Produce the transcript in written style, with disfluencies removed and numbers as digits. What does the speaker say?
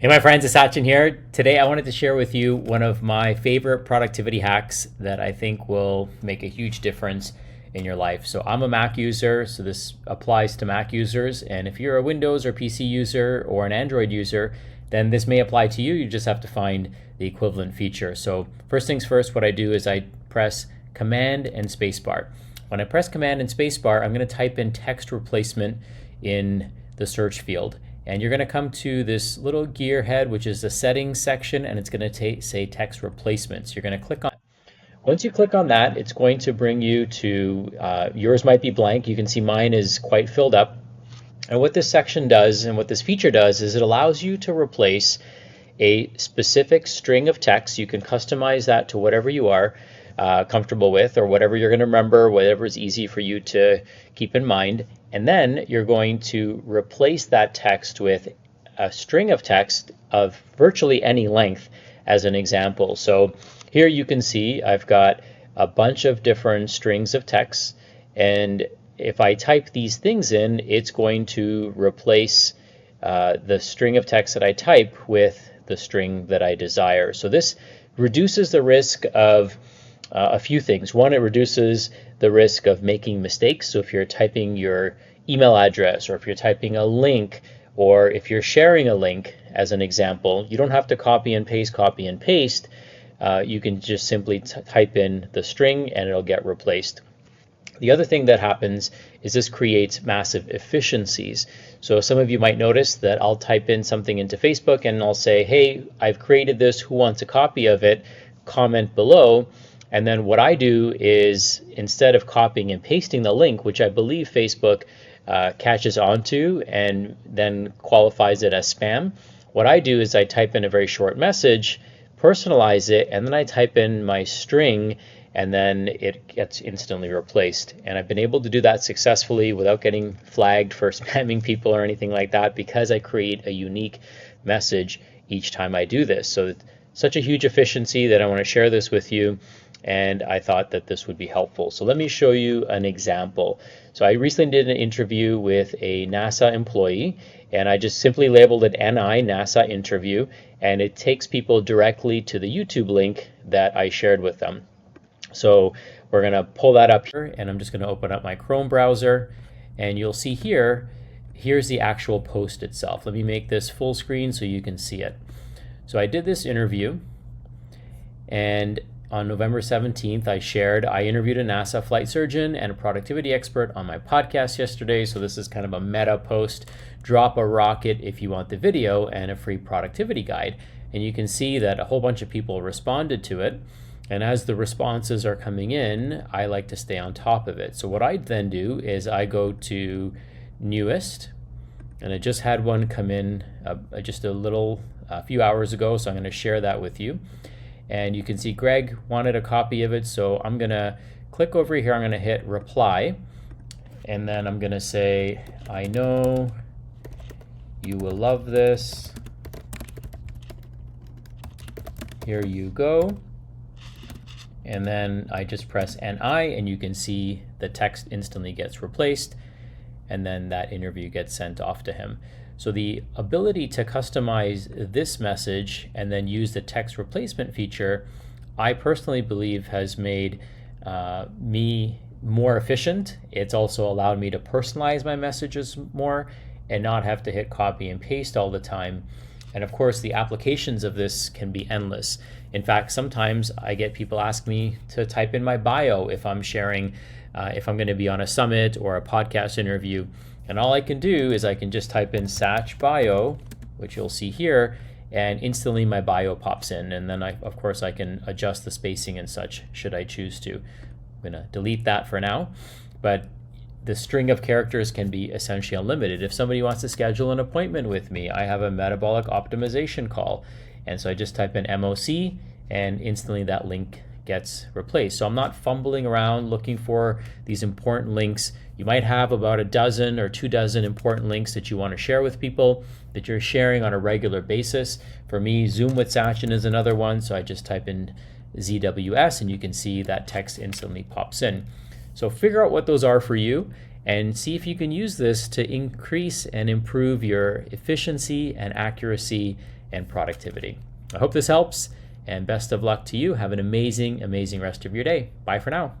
Hey, my friends, it's Sachin here. Today, I wanted to share with you one of my favorite productivity hacks that I think will make a huge difference in your life. So, I'm a Mac user, so this applies to Mac users. And if you're a Windows or PC user or an Android user, then this may apply to you. You just have to find the equivalent feature. So, first things first, what I do is I press Command and Spacebar. When I press Command and Spacebar, I'm going to type in text replacement in the search field. And you're going to come to this little gear head, which is the settings section, and it's going to say text replacements. You're going to click on it. Once you click on that, it's going to bring you to, yours might be blank. You can see mine is quite filled up. And what this section does and what this feature does is it allows you to replace a specific string of text. You can customize that to whatever you are comfortable with, or whatever you're going to remember, whatever is easy for you to keep in mind. And then you're going to replace that text with a string of text of virtually any length as an example. So here you can see I've got a bunch of different strings of text, and if I type these things in, it's going to replace the string of text that I type with the string that I desire. So this reduces the risk of a few things. One, it reduces the risk of making mistakes. So if you're typing your email address, or if you're typing a link, or if you're sharing a link as an example, you don't have to copy and paste. You can just simply type in the string and it'll get replaced. The other thing that happens is this creates massive efficiencies. So some of you might notice that I'll type in something into Facebook and I'll say, hey, I've created this, who wants a copy of it? Comment below. And then what I do is, instead of copying and pasting the link, which I believe Facebook catches onto and then qualifies it as spam, what I do is I type in a very short message, personalize it, and then I type in my string, and then it gets instantly replaced. And I've been able to do that successfully without getting flagged for spamming people or anything like that, because I create a unique message each time I do this. So it's such a huge efficiency that I want to share this with you, and I thought that this would be helpful. So let me show you an example. So I recently did an interview with a NASA employee, and I just simply labeled it NI, NASA interview, and it takes people directly to the YouTube link that I shared with them. So we're going to pull that up here, and I'm just going to open up my Chrome browser, and you'll see here's the actual post itself. Let me make this full screen so you can see it. So I did this interview, and on November 17th, I interviewed a NASA flight surgeon and a productivity expert on my podcast yesterday. So this is kind of a meta post. Drop a rocket if you want the video and a free productivity guide. And you can see that a whole bunch of people responded to it. And as the responses are coming in, I like to stay on top of it. So what I then do is I go to newest, and I just had one come in just a few hours ago. So I'm going to share that with you. And you can see Greg wanted a copy of it, so I'm going to click over here. I'm going to hit reply, and then I'm going to say, I know you will love this. Here you go. And then I just press NI, and you can see the text instantly gets replaced, and then that interview gets sent off to him. So the ability to customize this message and then use the text replacement feature, I personally believe has made me more efficient. It's also allowed me to personalize my messages more and not have to hit copy and paste all the time. And of course, the applications of this can be endless. In fact, sometimes I get people ask me to type in my bio if I'm sharing, if I'm going to be on a summit or a podcast interview. And all I can do is I can just type in Sach bio, which you'll see here, and instantly my bio pops in. And then of course I can adjust the spacing and such should I choose to. I'm going to delete that for now, but the string of characters can be essentially unlimited. If somebody wants to schedule an appointment with me, I have a metabolic optimization call. And so I just type in MOC, and instantly that link gets replaced. So I'm not fumbling around looking for these important links. You might have about a dozen or 24 important links that you want to share with people that you're sharing on a regular basis. For me, Zoom with Sachin is another one. So I just type in ZWS, and you can see that text instantly pops in. So figure out what those are for you and see if you can use this to increase and improve your efficiency and accuracy and productivity. I hope this helps, and best of luck to you. Have an amazing, amazing rest of your day. Bye for now.